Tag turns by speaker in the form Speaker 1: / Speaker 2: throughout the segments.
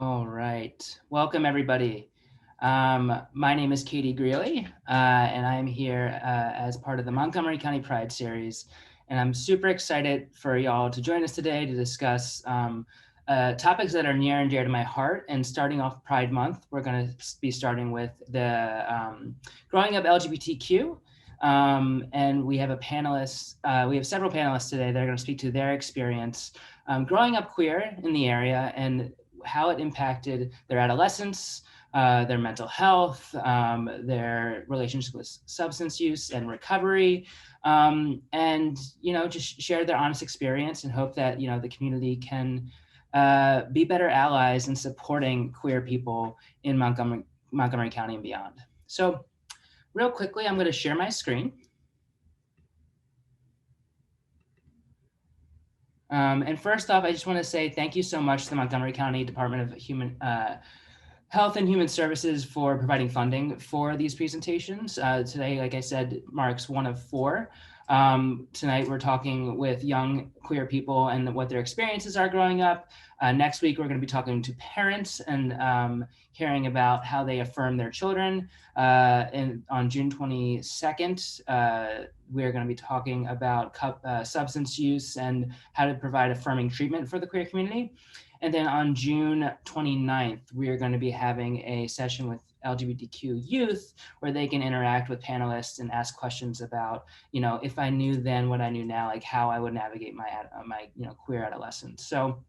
Speaker 1: All right. Welcome, everybody. My name is Katie Greeley, and I'm here as part of the Montgomery County Pride Series. And I'm super excited for y'all to join us today to discuss topics that are near and dear to my heart. And starting off Pride Month, we're going to be starting with the growing up LGBTQ. And we have we have several panelists today that are going to speak to their experience growing up queer in the area and how it impacted their adolescence, their mental health, their relationship with substance use and recovery, and just share their honest experience and hope that the community can be better allies in supporting queer people in Montgomery County and beyond. So, real quickly, I'm going to share my screen. And first off, I just want to say thank you so much to the Montgomery County Department of Health and Human Services for providing funding for these presentations. Today, like I said, marks one of four. Tonight, we're talking with young queer people and what their experiences are growing up. Next week, we're going to be talking to parents and hearing about how they affirm their children. And on June 22nd, we're going to be talking about substance use and how to provide affirming treatment for the queer community. And then on June 29th, we are going to be having a session with LGBTQ youth where they can interact with panelists and ask questions about, if I knew then what I knew now, like how I would navigate my queer adolescence. So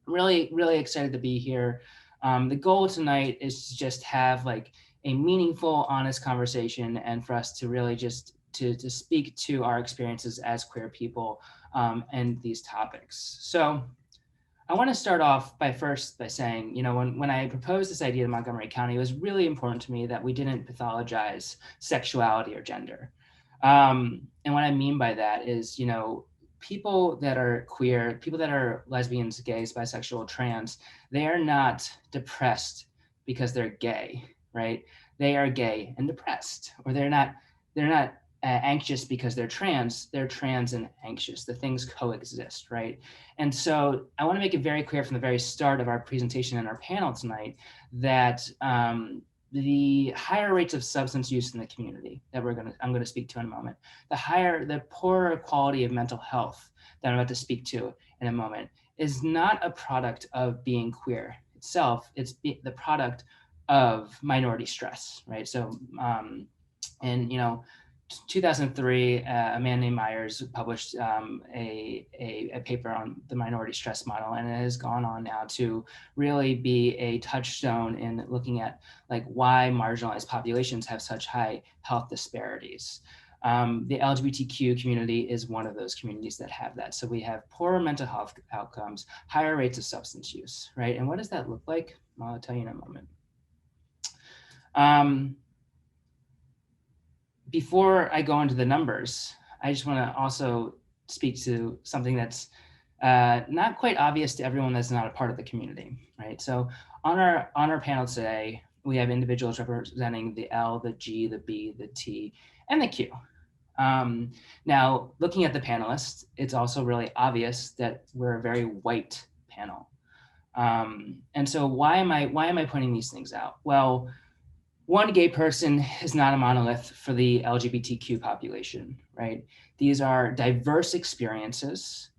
Speaker 1: really, really excited to be here. The goal tonight is to just have like a meaningful, honest conversation and for us to really just to speak to our experiences as queer people and these topics. So I want to start off by saying, when I proposed this idea in Montgomery County, it was really important to me that we didn't pathologize sexuality or gender. And what I mean by that is, people that are queer, people that are lesbians, gays, bisexual, trans, they are not depressed because they're gay, right? They are gay and depressed, or they're not anxious because they're trans and anxious. The things coexist, right? And so I want to make it very clear from the very start of our presentation and our panel tonight that the higher rates of substance use in the community that I'm going to speak to in a moment, the poorer quality of mental health that I'm about to speak to in a moment is not a product of being queer itself. It's the product of minority stress, right? So, and 2003, a man named Myers published a paper on the minority stress model, and it has gone on now to really be a touchstone in looking at like why marginalized populations have such high health disparities. The LGBTQ community is one of those communities that have that. So we have poorer mental health outcomes, higher rates of substance use, right? And what does that look like? Well, I'll tell you in a moment. Before I go into the numbers, I just want to also speak to something that's not quite obvious to everyone that's not a part of the community, right? So on our panel today, we have individuals representing the L, the G, the B, the T, and the Q. Now, looking at the panelists, it's also really obvious that we're a very white panel. And so why am I pointing these things out? Well, one gay person is not a monolith for the LGBTQ population, right? These are diverse experiences,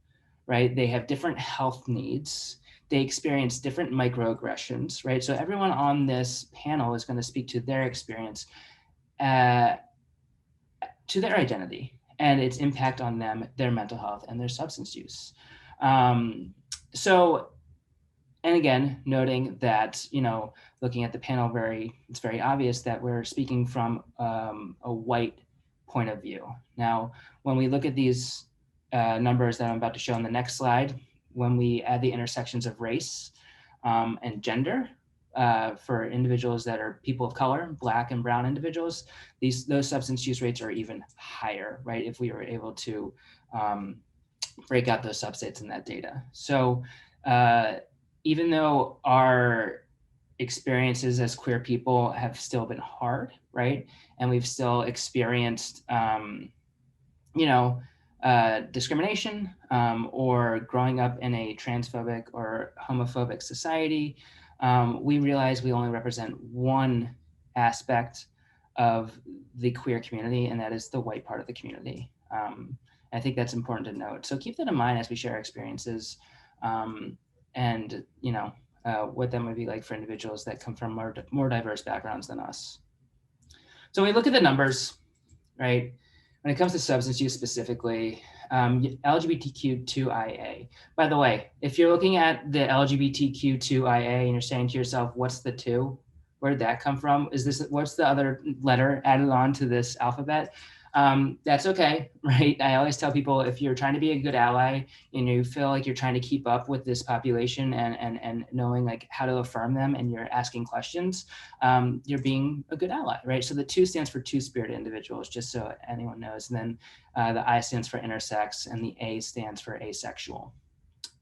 Speaker 1: right? They have different health needs. They experience different microaggressions, right? So everyone on this panel is going to speak to their experience, to their identity and its impact on them, their mental health, and their substance use. And again, noting that, looking at the panel, it's very obvious that we're speaking from a white point of view. Now, when we look at these numbers that I'm about to show on the next slide, when we add the intersections of race and gender for individuals that are people of color, Black and brown individuals, those substance use rates are even higher, right? If we were able to break out those subsets in that data. So even though our experiences as queer people have still been hard, right? And we've still experienced, discrimination or growing up in a transphobic or homophobic society, we realize we only represent one aspect of the queer community, and that is the white part of the community. I think that's important to note. So keep that in mind as we share experiences, and what that might be like for individuals that come from more diverse backgrounds than us. So when we look at the numbers, right, when it comes to substance use specifically, LGBTQ2IA. By the way, if you're looking at the LGBTQ2IA and you're saying to yourself, what's the two? Where did that come from? What's the other letter added on to this alphabet? That's okay, right? I always tell people, if you're trying to be a good ally and you feel like you're trying to keep up with this population and knowing like how to affirm them, and you're asking questions, you're being a good ally, right? So the 2 stands for two-spirit individuals, just so anyone knows. And then the I stands for intersex, and the A stands for asexual.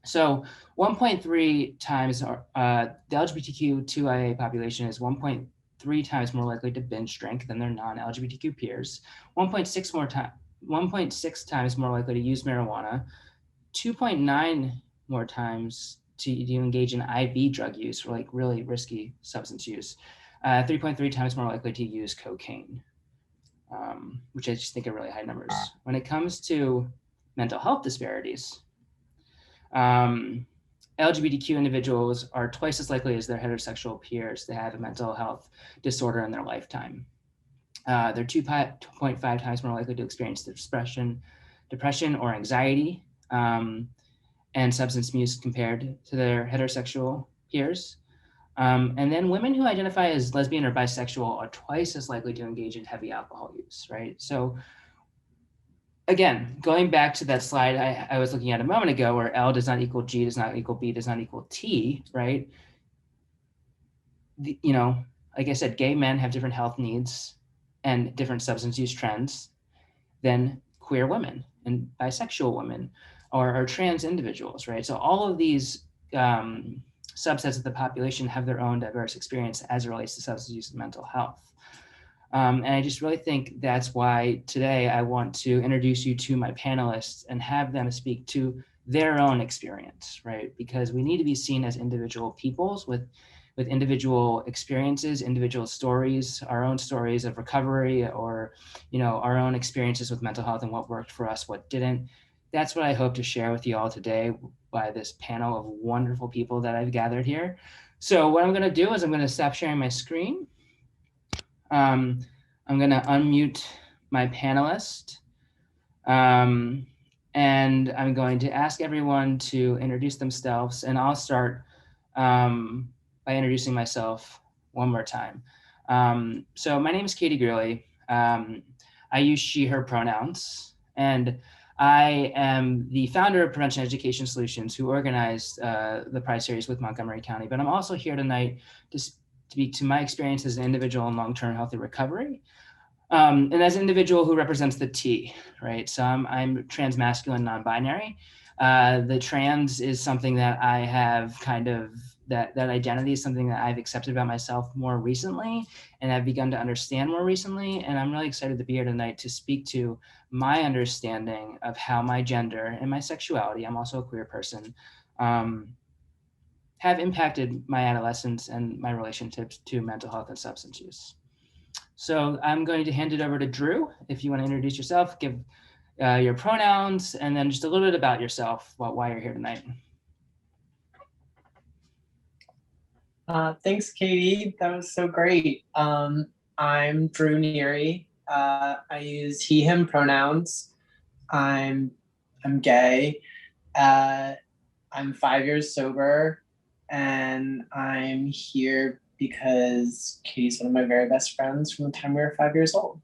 Speaker 1: So 1.3 times the LGBTQ2IA population is 1.3 times more likely to binge drink than their non-LGBTQ peers, 1.6 times more likely to use marijuana, 2.9 more times to engage in IV drug use, or like really risky substance use, 3.3 times more likely to use cocaine, which I just think are really high numbers. When it comes to mental health disparities, LGBTQ individuals are twice as likely as their heterosexual peers to have a mental health disorder in their lifetime. They're 2.5 times more likely to experience depression or anxiety, and substance use compared to their heterosexual peers. And then women who identify as lesbian or bisexual are twice as likely to engage in heavy alcohol use, right? So again, going back to that slide I was looking at a moment ago, where L does not equal G, does not equal B, does not equal T, right? Like I said, gay men have different health needs and different substance use trends than queer women and bisexual women or trans individuals, right? So all of these subsets of the population have their own diverse experience as it relates to substance use and mental health. And I just really think that's why today I want to introduce you to my panelists and have them speak to their own experience, right? Because we need to be seen as individual peoples with individual experiences, individual stories, our own stories of recovery, or our own experiences with mental health and what worked for us, what didn't. That's what I hope to share with you all today by this panel of wonderful people that I've gathered here. So what I'm going to do is I'm going to stop sharing my screen. I'm going to unmute my panelist, and I'm going to ask everyone to introduce themselves, and I'll start by introducing myself one more time. So my name is Katie Gurley. I use she, her pronouns, and I am the founder of Prevention Education Solutions, who organized the Pride Series with Montgomery County. But I'm also here tonight to speak to my experience as an individual in long-term healthy recovery, and as an individual who represents the T, right? So I'm transmasculine, non-binary. The trans is something that I have that identity is something that I've accepted about myself more recently, and I've begun to understand more recently. And I'm really excited to be here tonight to speak to my understanding of how my gender and my sexuality, I'm also a queer person, have impacted my adolescence and my relationships to mental health and substance use. So I'm going to hand it over to Drew. If you want to introduce yourself, give your pronouns, and then just a little bit about yourself, why you're here tonight.
Speaker 2: Thanks, Katie. That was so great. I'm Drew Neary. I use he, him pronouns. I'm gay. I'm 5 years sober, and I'm here because Katie's one of my very best friends from the time we were 5 years old.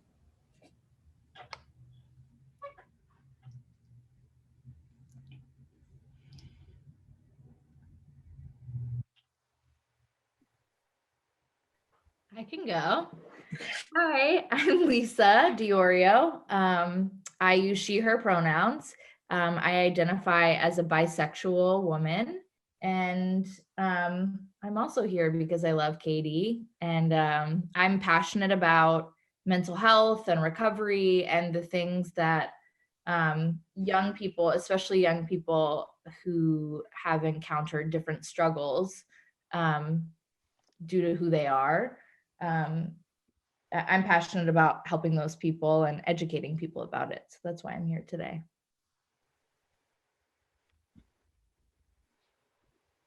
Speaker 3: I can go. Hi, I'm Lisa Diorio. I use she, her pronouns. I identify as a bisexual woman, and I'm also here because I love Katie, and I'm passionate about mental health and recovery and the things that young people, especially young people who have encountered different struggles, due to who they are. I'm passionate about helping those people and educating people about it. So that's why I'm here today.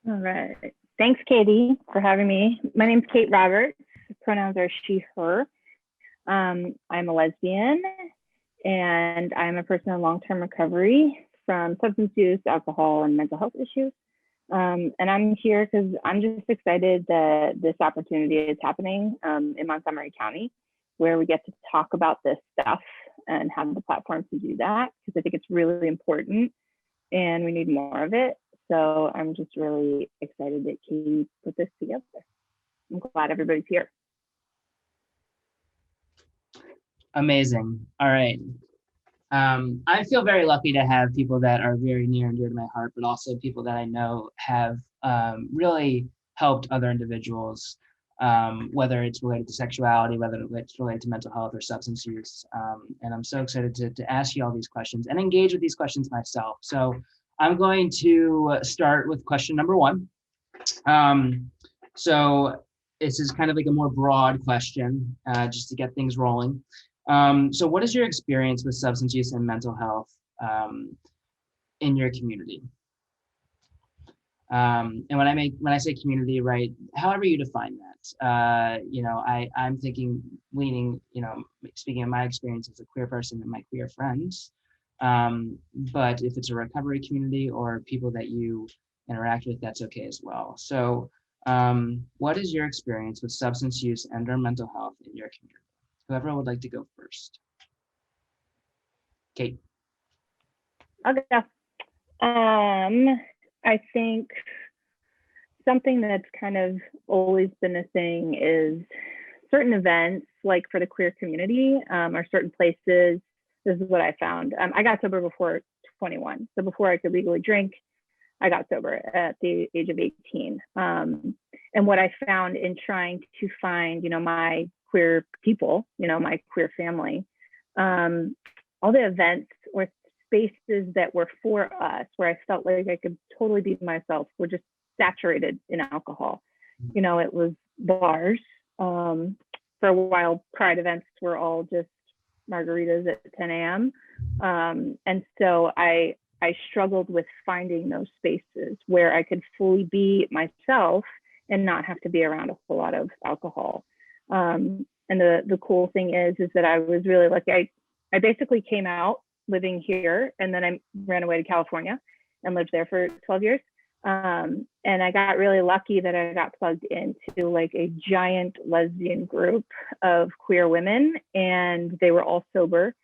Speaker 4: All right. Thanks, Katie, for having me. My name's Kate Roberts. Pronouns are she, her. I'm a lesbian, and I'm a person in long-term recovery from substance use, alcohol, and mental health issues. And I'm here because I'm just excited that this opportunity is happening in Montgomery County, where we get to talk about this stuff and have the platform to do that, because I think it's really important and we need more of it. So I'm just really excited that Katie put this together. I'm glad everybody's here.
Speaker 1: Amazing. All right. I feel very lucky to have people that are very near and dear to my heart, but also people that I know have really helped other individuals, whether it's related to sexuality, whether it's related to mental health or substance use. And I'm so excited to ask you all these questions and engage with these questions myself. So I'm going to start with question number one. So this is kind of like a more broad question, just to get things rolling. So what is your experience with substance use and mental health in your community? And when I say community, right, however you define that, I'm thinking, leaning, speaking of my experience as a queer person and my queer friends, but if it's a recovery community or people that you interact with, that's okay as well. So what is your experience with substance use and or mental health in your community? Whoever would like to go first. Kate.
Speaker 4: I'll go. I think something that's kind of always been a thing is certain events, like for the queer community, or certain places. This is what I found. I got sober before 21. So before I could legally drink, I got sober at the age of 18. And what I found in trying to find, my queer people, my queer family, all the events or spaces that were for us, where I felt like I could totally be myself, were just saturated in alcohol. It was bars. For a while, pride events were all just margaritas at 10 a.m. And so I struggled with finding those spaces where I could fully be myself and not have to be around a whole lot of alcohol. And the cool thing is that I was really lucky. I basically came out living here, and then I ran away to California and lived there for 12 years. And I got really lucky that I got plugged into like a giant lesbian group of queer women, and they were all sober.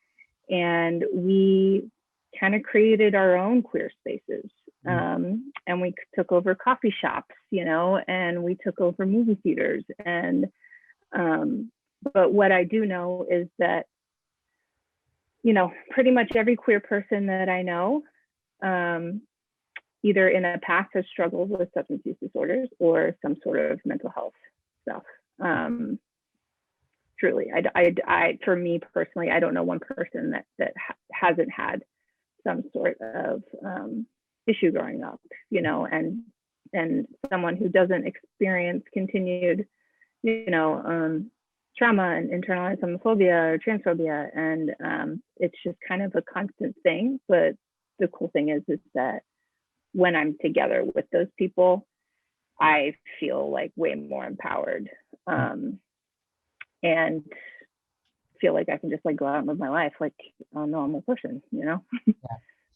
Speaker 4: And we kind of created our own queer spaces. And we took over coffee shops, and we took over movie theaters. And, but what I do know is that, pretty much every queer person that I know, either in the past has struggled with substance use disorders or some sort of mental health stuff. Truly, I for me personally, I don't know one person that hasn't had some sort of issue growing up, and someone who doesn't experience continued, trauma and internalized homophobia or transphobia. And it's just kind of a constant thing. But the cool thing is that when I'm together with those people, I feel like way more empowered, and feel like I can just like go out and live my life like a normal person, Yeah.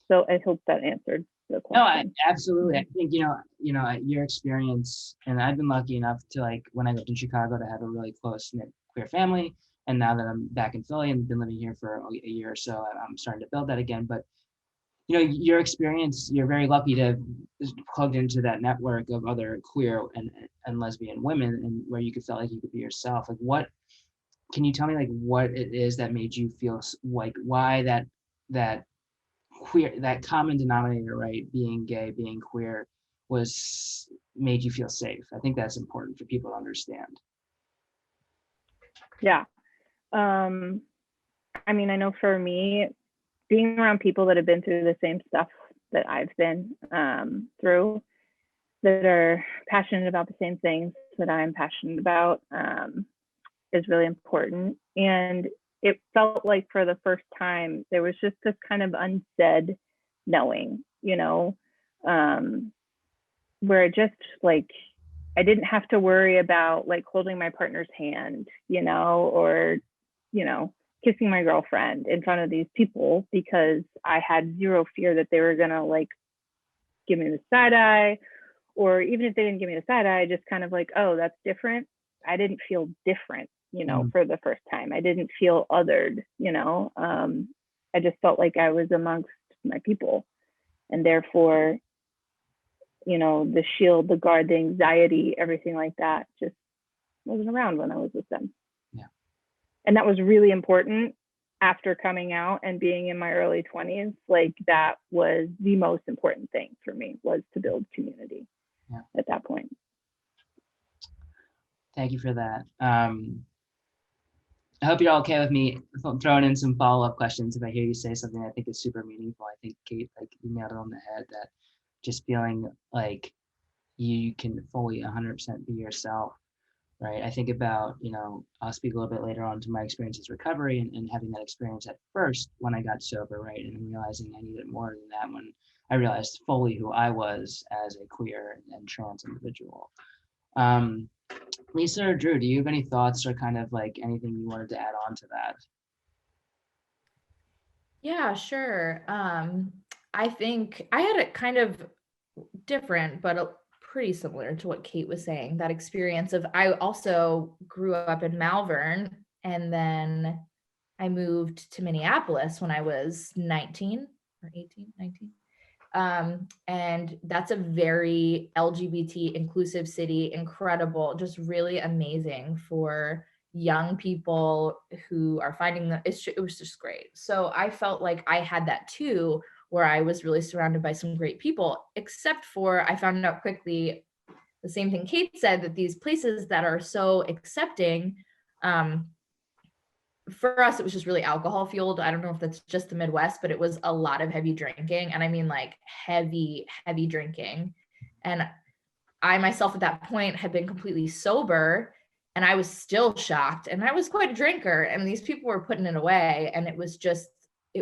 Speaker 4: So I hope that answered the question.
Speaker 1: No, absolutely. I think, your experience, and I've been lucky enough to, like, when I lived in Chicago, to have a really close-knit queer family. And now that I'm back in Philly and been living here for a year or so, I'm starting to build that again. But, your experience, you're very lucky to have plugged into that network of other queer and lesbian women, and where you could feel like you could be yourself. Like, what, can you tell me, like, what it is that made you feel like, why that queer, that common denominator, right, being gay, being queer, made you feel safe? I think that's important for people to understand.
Speaker 4: Yeah. I know for me, being around people that have been through the same stuff that I've been through that are passionate about the same things that I'm passionate about is really important. And it felt like for the first time, there was just this kind of unsaid knowing, you know, where it just like, I didn't have to worry about like holding my partner's hand, you know, or, you know, kissing my girlfriend in front of these people, because I had zero fear that they were gonna like give me the side eye, or even if they didn't give me the side eye, just kind of like, oh, that's different. I didn't feel different, you know, for the first time. I didn't feel othered, you know. I just felt like I was amongst my people, and therefore, you know, the shield, the guard, the anxiety, everything like that just wasn't around when I was with them.
Speaker 1: Yeah.
Speaker 4: And that was really important after coming out and being in my early 20s. Like that was the most important thing for me, was to build community at that point.
Speaker 1: Thank you for that. I hope you're all okay with me throwing in some follow-up questions if I hear you say something I think is super meaningful. I think, Kate, like you nailed it on the head, that just feeling like you can fully 100% be yourself, right? I think about, you know, I'll speak a little bit later on to my experience as recovery and having that experience at first when I got sober, right? And realizing I needed more than that when I realized fully who I was as a queer and trans individual. Lisa or Drew, do you have any thoughts or kind of like anything you wanted to add on to that?
Speaker 3: Yeah, sure. I think I had it kind of different, but pretty similar to what Kate was saying. That experience of, I also grew up in Malvern, and then I moved to Minneapolis when I was 19 or 18, 19. And that's a very LGBT inclusive city, incredible, just really amazing for young people who are finding that it was just great. So I felt like I had that too, where I was really surrounded by some great people, except for I found out quickly the same thing Kate said, that these places that are so accepting, for us, it was just really alcohol fueled. I don't know if that's just the Midwest, but it was a lot of heavy drinking. And I mean like heavy, heavy drinking. And I myself at that point had been completely sober, and I was still shocked, and I was quite a drinker, and these people were putting it away. And it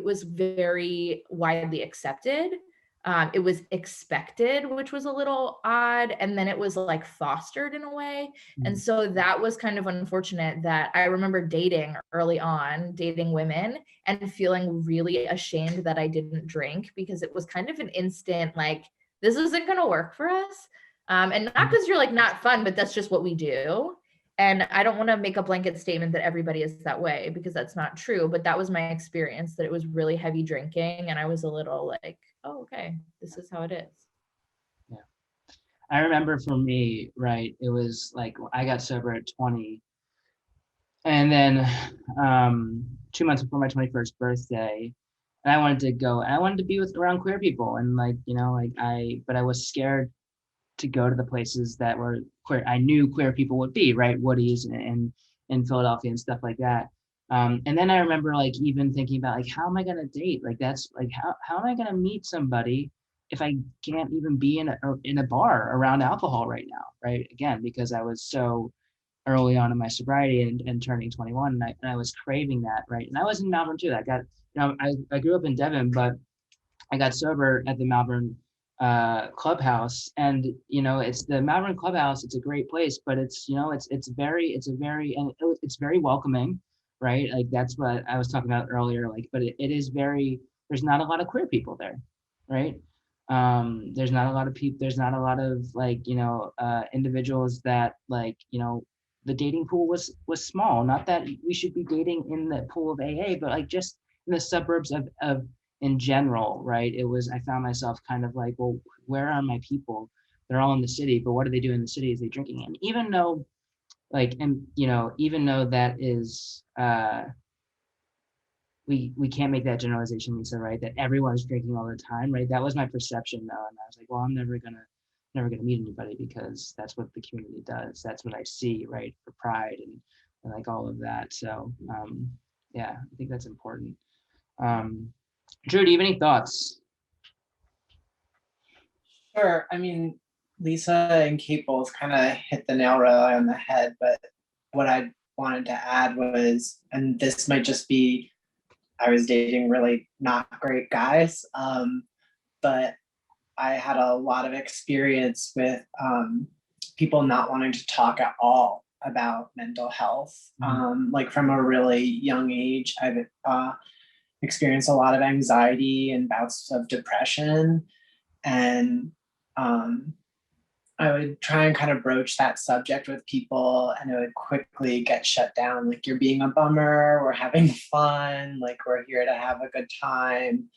Speaker 3: was very widely accepted. It was expected, which was a little odd. And then it was like fostered in a way. And so that was kind of unfortunate, that I remember dating early on, dating women, and feeling really ashamed that I didn't drink, because it was kind of an instant, like, this isn't going to work for us. And not because you're like not fun, but that's just what we do. And I don't want to make a blanket statement that everybody is that way, because that's not true. But that was my experience, that it was really heavy drinking. And I was a little like, oh, okay, this is how it is.
Speaker 1: Yeah. I remember for me, right, it was like I got sober at 20. And then 2 months before my 21st birthday, and I wanted to be around queer people. And like, you know, like but I was scared to go to the places that were queer. I knew queer people would be, right? Woody's and in Philadelphia and stuff like that. And then I remember like even thinking about like, how am I gonna date? Like that's like how am I gonna meet somebody if I can't even be in a bar around alcohol right now, right? Again, because I was so early on in my sobriety and turning 21, and I was craving that, right? And I was in Malvern too. I grew up in Devon, but I got sober at the Malvern clubhouse. And you know, it's the Malvern clubhouse. It's a great place, but it's, you know, it's very welcoming, right? Like that's what I was talking about earlier. Like, but it is very, there's not a lot of queer people there, right? There's not a lot of people. There's not a lot of like, you know, individuals that like, you know, the dating pool was small. Not that we should be dating in the pool of AA, but like just in the suburbs of in general, right? I found myself kind of like, well, where are my people? They're all in the city, but what do they do in the city? Is they drinking? And even though like, and you know, even though that is, we can't make that generalization, Lisa, right? That everyone's drinking all the time, right? That was my perception though. And I was like, well, I'm never gonna meet anybody, because that's what the community does. That's what I see, right? For pride and like all of that. So yeah, I think that's important. Drew, do you have any thoughts?
Speaker 2: Sure. I mean, Lisa and Kate both kind of hit the nail right on the head, but what I wanted to add was, and this might just be, I was dating really not great guys, but I had a lot of experience with people not wanting to talk at all about mental health. Like from a really young age, I've experienced a lot of anxiety and bouts of depression. And I would try and kind of broach that subject with people, and it would quickly get shut down. Like, you're being a bummer, we're having fun, like, we're here to have a good time.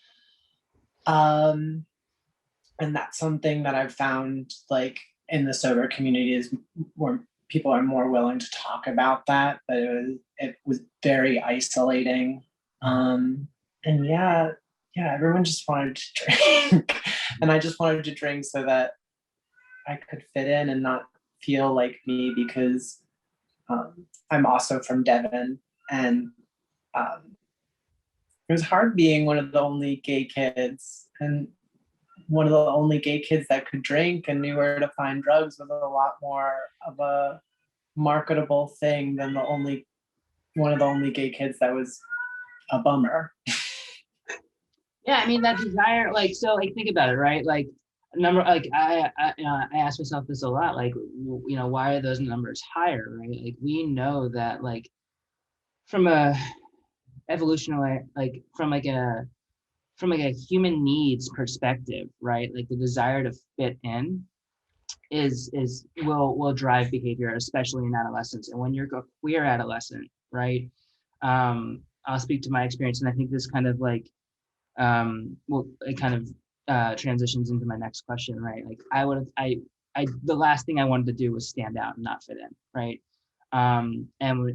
Speaker 2: And that's something that I've found, like, in the sober community, is where people are more willing to talk about that, but it was very isolating. And yeah, everyone just wanted to drink. And I just wanted to drink so that I could fit in and not feel like me, because I'm also from Devon, and it was hard being one of the only gay kids, and one of the only gay kids that could drink and knew where to find drugs was a lot more of a marketable thing than one of the only gay kids that was a bummer.
Speaker 1: Yeah, I mean, that desire, like, so, like, think about it, right? Like, number, like, I ask myself this a lot, like, why are those numbers higher, right? Like, we know that, like, from a evolutionary, like, from a human needs perspective, right? Like, the desire to fit in will drive behavior, especially in adolescence. And when you're a queer adolescent, right? I'll speak to my experience, and I think this kind of, like, well, it kind of transitions into my next question, right? Like, the last thing I wanted to do was stand out and not fit in, right? And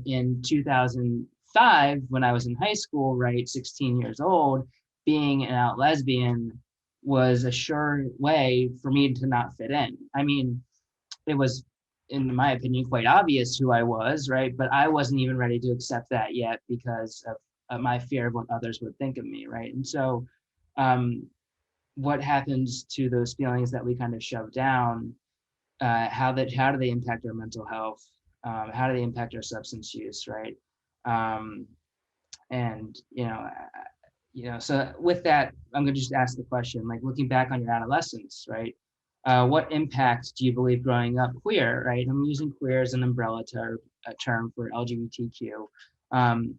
Speaker 1: in 2005, when I was in high school, right, 16 years old, being an out lesbian was a sure way for me to not fit in. I mean, it was, in my opinion, quite obvious who I was, right? But I wasn't even ready to accept that yet because of my fear of what others would think of me, right? And so what happens to those feelings that we kind of shove down? How do they impact our mental health? How do they impact our substance use, right? And so with that, I'm going to just ask the question, like, looking back on your adolescence, right? What impact do you believe growing up queer, right? I'm using queer as an umbrella term for LGBTQ,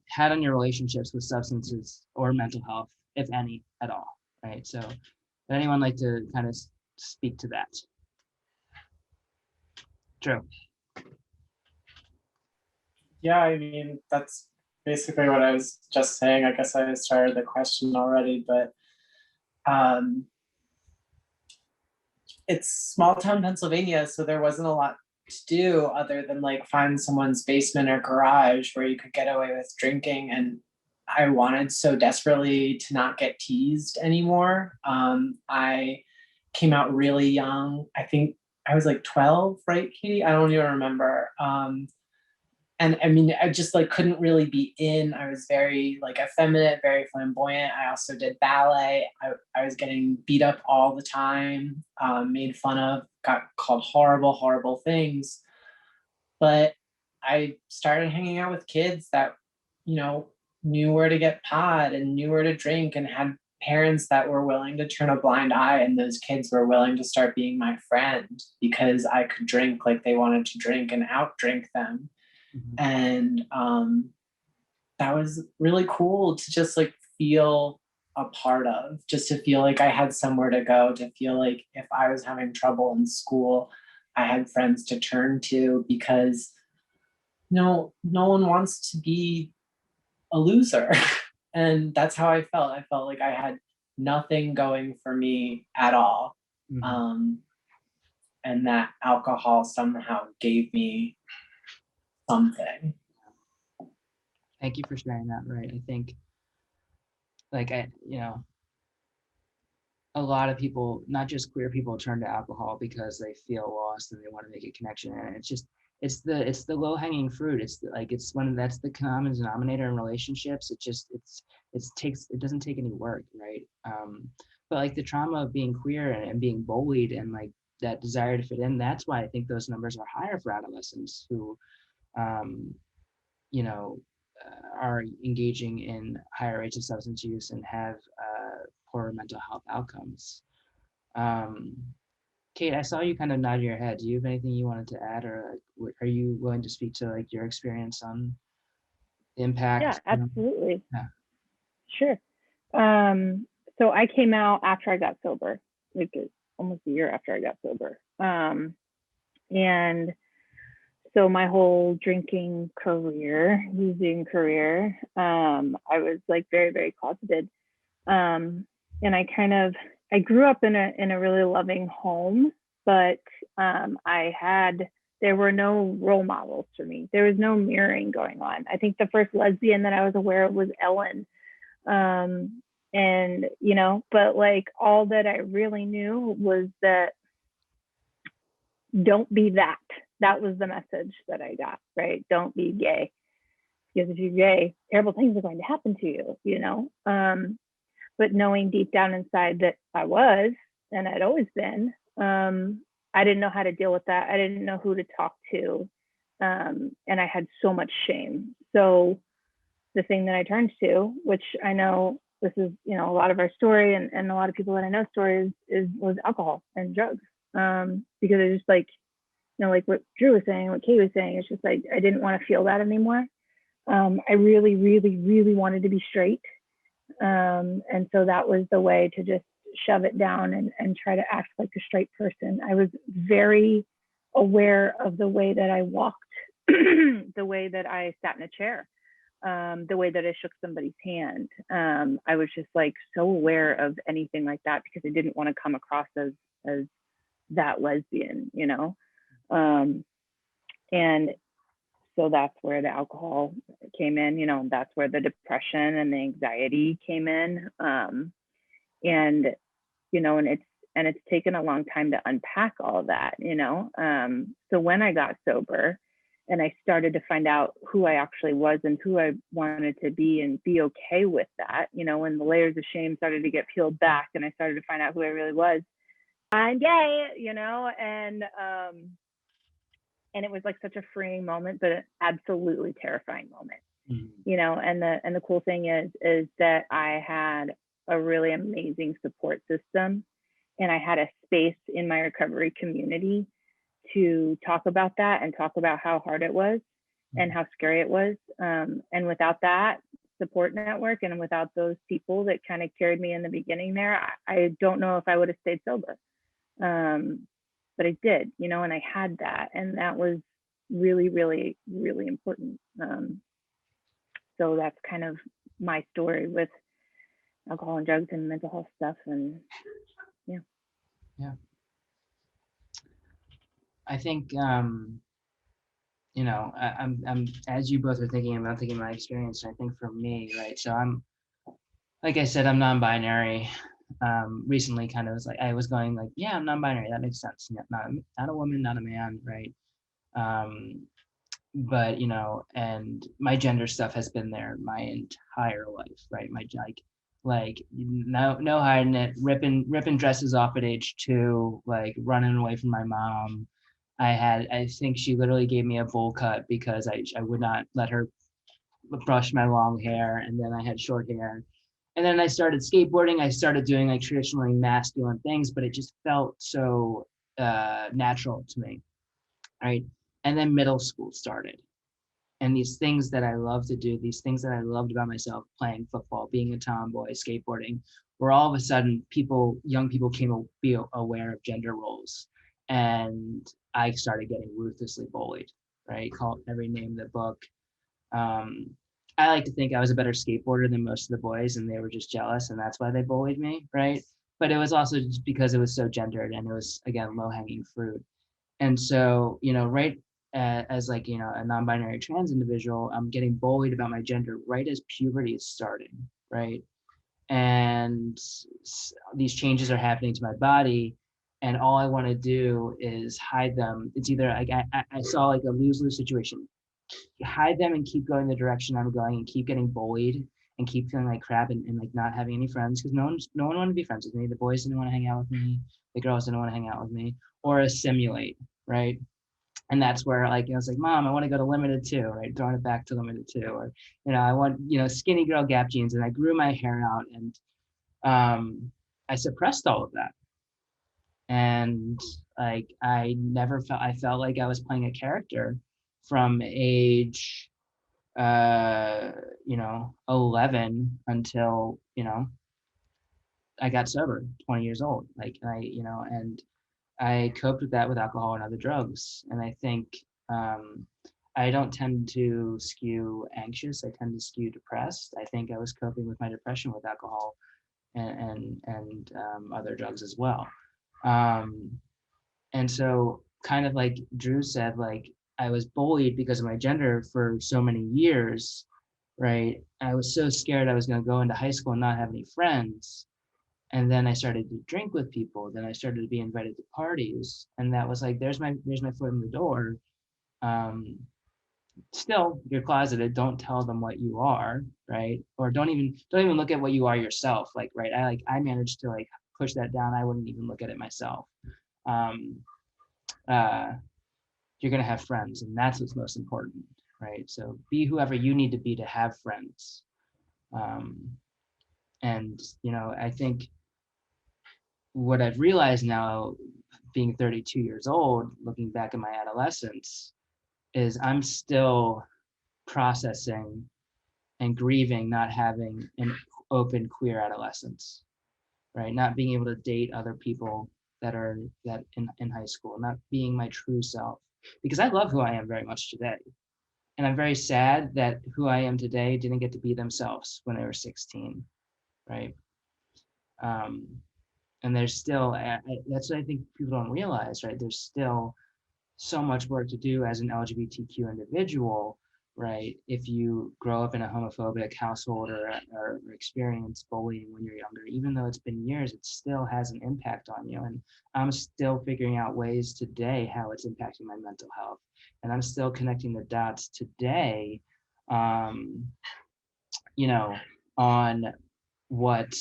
Speaker 1: had on your relationships with substances or mental health, if any, at all, right? So would anyone like to kind of speak to that? Drew.
Speaker 2: Yeah, I mean, that's basically what I was just saying. I guess I started the question already, but it's small town Pennsylvania, so there wasn't a lot to do other than, like, find someone's basement or garage where you could get away with drinking. And I wanted so desperately to not get teased anymore. I came out really young. I think I was like 12, right, Katie? I don't even remember. And I mean, I just, like, couldn't really be in. I was very, like, effeminate, very flamboyant. I also did ballet. I was getting beat up all the time, made fun of, got called horrible, horrible things. But I started hanging out with kids that, knew where to get pot and knew where to drink, and had parents that were willing to turn a blind eye. And those kids were willing to start being my friend because I could drink like they wanted to drink and outdrink them. And that was really cool to just, like, feel a part of, just to feel like I had somewhere to go, to feel like if I was having trouble in school, I had friends to turn to, because no one wants to be a loser. And that's how I felt. I felt like I had nothing going for me at all. And that alcohol somehow gave me something.
Speaker 1: Thank you for sharing that, right? I think, like, a lot of people, not just queer people, turn to alcohol because they feel lost and they want to make a connection. And it's the low hanging fruit. That's the common denominator in relationships. It doesn't take any work, right? But, like, the trauma of being queer and being bullied and, like, that desire to fit in. That's why I think those numbers are higher for adolescents who, you know, are engaging in higher rates of substance use and have poorer mental health outcomes. Kate, I saw you kind of nod your head. Do you have anything you wanted to add, or are you willing to speak to like your experience on the impact?
Speaker 4: Yeah, absolutely.
Speaker 1: Yeah.
Speaker 4: Sure. So I came out after I got sober, like almost a year after I got sober. And so my whole drinking career, using career, I was like very, very closeted. And I grew up in a really loving home, but there were no role models for me. There was no mirroring going on. I think the first lesbian that I was aware of was Ellen. And, you know, but like all that I really knew was that don't be that. That was the message that I got, right? Don't be gay. Because if you're gay, terrible things are going to happen to you, you know? But knowing deep down inside that I was, and I'd always been, I didn't know how to deal with that. I didn't know who to talk to. And I had so much shame. So the thing that I turned to, which I know this is, you know, a lot of our story and a lot of people that I know stories was alcohol and drugs. Because I just like, you know, like what Drew was saying, what Kate was saying, it's just like, I didn't want to feel that anymore. I really, really, really wanted to be straight. And so that was the way to just shove it down and try to act like a straight person. I was very aware of the way that I walked, the way that I sat in a chair, the way that I shook somebody's hand. I was just like so aware of anything like that because I didn't want to come across as that lesbian, you know? And so that's where the alcohol came in, you know, that's where the depression and the anxiety came in. And, you know, and it's taken a long time to unpack all of that, you know? So when I got sober and I started to find out who I actually was and who I wanted to be and be okay with that, you know, when the layers of shame started to get peeled back and I started to find out who I really was, I'm gay, you know, and it was like such a freeing moment, but an absolutely terrifying moment, you know. And the cool thing is that I had a really amazing support system, and I had a space in my recovery community to talk about that and talk about how hard it was and how scary it was. And without that support network and without those people that kind of carried me in the beginning there, I don't know if I would have stayed sober. But I did, you know, and I had that, and that was really, really, really important. So that's kind of my story with alcohol and drugs and mental health stuff, and yeah.
Speaker 1: I think you know, I'm as you both are thinking about thinking my experience. I think for me, right? So I'm, like I said, I'm non-binary. Recently kind of was like, I was going like, yeah, I'm non-binary. That makes sense. Not a woman, not a man, right? But you know, and my gender stuff has been there my entire life, right? My like no hiding it, ripping dresses off at age 2, like running away from my mom. I think she literally gave me a bowl cut because I would not let her brush my long hair, and then I had short hair. And then I started skateboarding. I started doing like traditionally masculine things, but it just felt so natural to me, right? And then middle school started. And these things that I love to do, these things that I loved about myself, playing football, being a tomboy, skateboarding, where all of a sudden young people came to be aware of gender roles. And I started getting ruthlessly bullied, right? Called every name in the book. I like to think I was a better skateboarder than most of the boys, and they were just jealous, and that's why they bullied me, right? But it was also just because it was so gendered, and it was, again, low-hanging fruit. And so, you know, right as like, you know, a non-binary trans individual, I'm getting bullied about my gender right as puberty is starting, right? And these changes are happening to my body, and all I want to do is hide them. It's either like I saw like a lose-lose situation. You hide them and keep going the direction I'm going and keep getting bullied and keep feeling like crap and like not having any friends because no one wanted to be friends with me. The boys didn't want to hang out with me. The girls didn't want to hang out with me or assimilate, right? And that's where like I was like, Mom, I want to go to Limited Too, right? Throwing it back to Limited Too, or I want skinny girl Gap jeans, and I grew my hair out, and I suppressed all of that, and like I felt like I was playing a character from age 11 until I got sober, 20 years old, like and I coped with that with alcohol and other drugs. And I think I don't tend to skew anxious. I tend to skew depressed. I think I was coping with my depression with alcohol and other drugs as well. And so kind of like Drew said, like I was bullied because of my gender for so many years, right? I was so scared I was going to go into high school and not have any friends. And then I started to drink with people. Then I started to be invited to parties, and that was like, there's my foot in the door. Still, you're closeted. Don't tell them what you are, right? Or don't even look at what you are yourself. Like, right? I managed to like push that down. I wouldn't even look at it myself. You're gonna have friends, and that's what's most important, right? So be whoever you need to be to have friends. And I think what I've realized now, being 32 years old, looking back at my adolescence, is I'm still processing and grieving not having an open queer adolescence, right? Not being able to date other people that in high school, not being my true self, because I love who I am very much today. And I'm very sad that who I am today didn't get to be themselves when they were 16, right? And there's still, that's what I think people don't realize, right? There's still so much work to do as an LGBTQ individual, right? If you grow up in a homophobic household or experience bullying when you're younger, even though it's been years, it still has an impact on you. And I'm still figuring out ways today how it's impacting my mental health. And I'm still connecting the dots today, on what,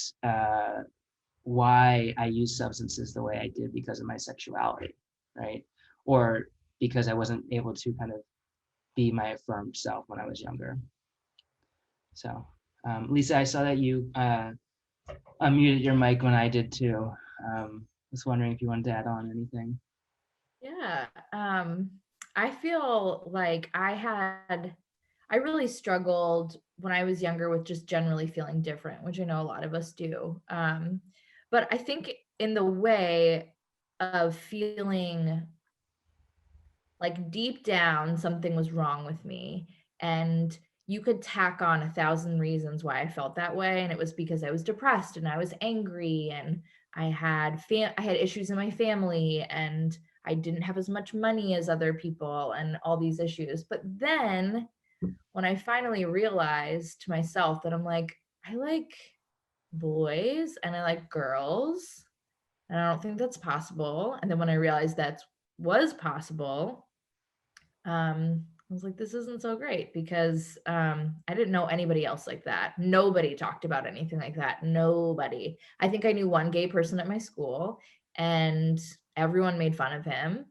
Speaker 1: why I use substances the way I did because of my sexuality, right? Or because I wasn't able to kind of be my affirmed self when I was younger. So, Lisa, I saw that you unmuted your mic when I did too. Was wondering if you wanted to add on anything.
Speaker 3: Yeah, I feel like I really struggled when I was younger with just generally feeling different, which I know a lot of us do. But I think in the way of feeling like deep down something was wrong with me, and you could tack on 1,000 reasons why I felt that way, and it was because I was depressed and I was angry and I had issues in my family and I didn't have as much money as other people and all these issues. But then when I finally realized to myself that I'm like, I like boys and I like girls, and I don't think that's possible. And then when I realized that was possible, I was like, this isn't so great, because I didn't know anybody else like that. Nobody talked about anything like that. Nobody. I think I knew one gay person at my school, and everyone made fun of him.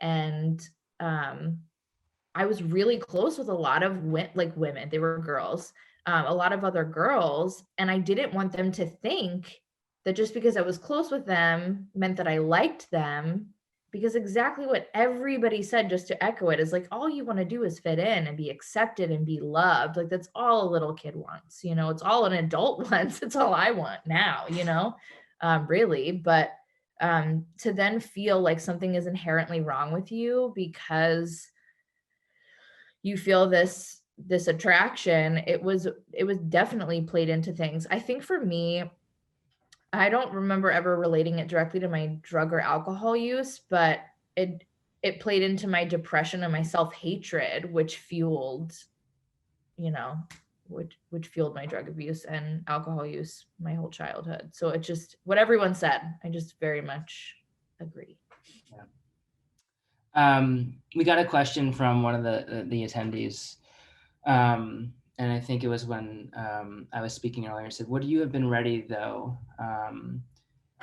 Speaker 3: And I was really close with a lot of women. They were girls, a lot of other girls, and I didn't want them to think that just because I was close with them meant that I liked them, because exactly what everybody said, just to echo it, is like, all you want to do is fit in and be accepted and be loved. Like, that's all a little kid wants, it's all an adult wants. It's all I want now, really. But to then feel like something is inherently wrong with you because you feel this attraction, it was definitely played into things. I think for me, I don't remember ever relating it directly to my drug or alcohol use, but it played into my depression and my self-hatred, which fueled, which fueled my drug abuse and alcohol use my whole childhood. So it just, what everyone said, I just very much agree.
Speaker 1: Yeah. We got a question from one of the attendees, and and I think it was when I was speaking earlier, I said, would you have been ready though,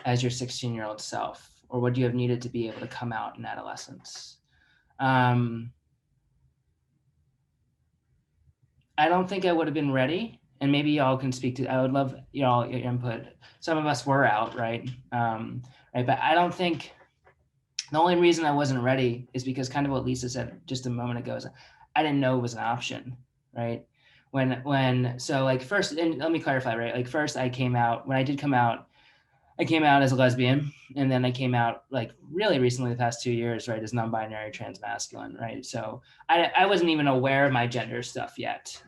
Speaker 1: as your 16-year-old self, or would you have needed to be able to come out in adolescence? I don't think I would have been ready, and maybe y'all can speak to, I would love y'all, your input. Some of us were out, right? Right, but I don't think, the only reason I wasn't ready is because kind of what Lisa said just a moment ago is I didn't know it was an option, right? So like first, and let me clarify, right? Like first I came out, when I did come out, I came out as a lesbian, and then I came out like really recently, the past 2 years, right, as non-binary transmasculine, right? So I wasn't even aware of my gender stuff yet.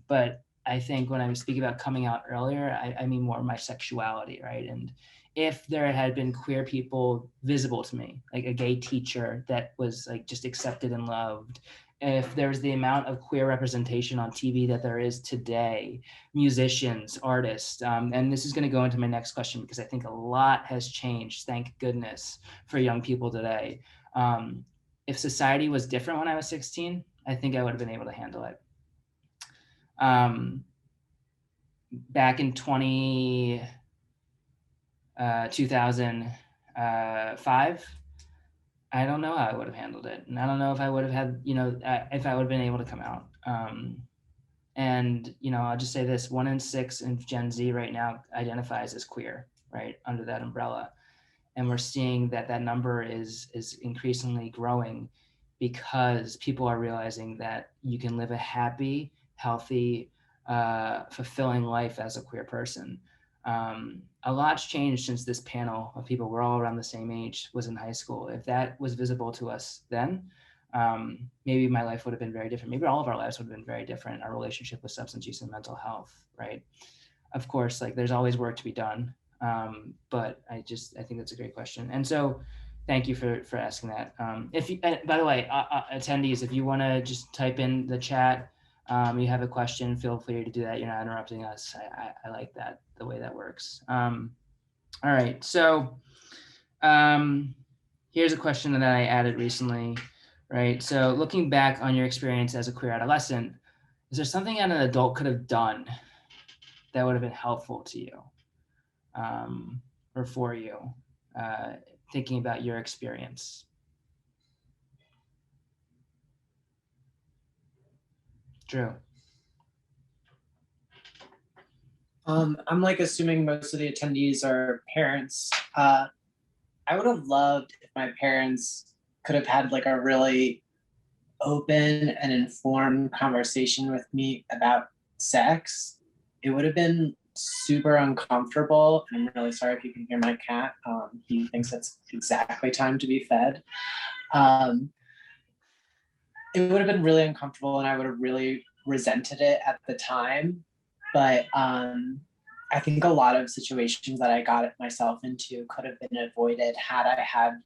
Speaker 1: But I think when I was speaking about coming out earlier, I mean more my sexuality, right? And if there had been queer people visible to me, like a gay teacher that was like just accepted and loved, if there's the amount of queer representation on TV that there is today, musicians, artists, and this is going to go into my next question because I think a lot has changed, thank goodness, for young people today. If society was different when I was 16, I think I would have been able to handle it. Back in 2005, I don't know how I would have handled it. And I don't know if I would have had, if I would have been able to come out. And, I'll just say this, 1 in 6 in Gen Z right now identifies as queer, right, under that umbrella. And we're seeing that number is increasingly growing because people are realizing that you can live a happy, healthy, fulfilling life as a queer person. A lot's changed since this panel of people, we're all around the same age, was in high school. If that was visible to us then, maybe my life would have been very different. Maybe all of our lives would have been very different. Our relationship with substance use and mental health, right? Of course, like there's always work to be done. But I think that's a great question. And so thank you for asking that. If you, by the way, attendees, if you want to just type in the chat, you have a question, feel free to do that. You're not interrupting us. I like that, the way that works. All right, so here's a question that I added recently, right? So looking back on your experience as a queer adolescent, is there something an adult could have done that would have been helpful to you, or for you, thinking about your experience? Drew.
Speaker 2: I'm like assuming most of the attendees are parents. I would have loved if my parents could have had like a really open and informed conversation with me about sex. It would have been super uncomfortable. I'm really sorry if you can hear my cat. He thinks it's exactly time to be fed. It would have been really uncomfortable and I would have really resented it at the time. But I think a lot of situations that I got myself into could have been avoided had I had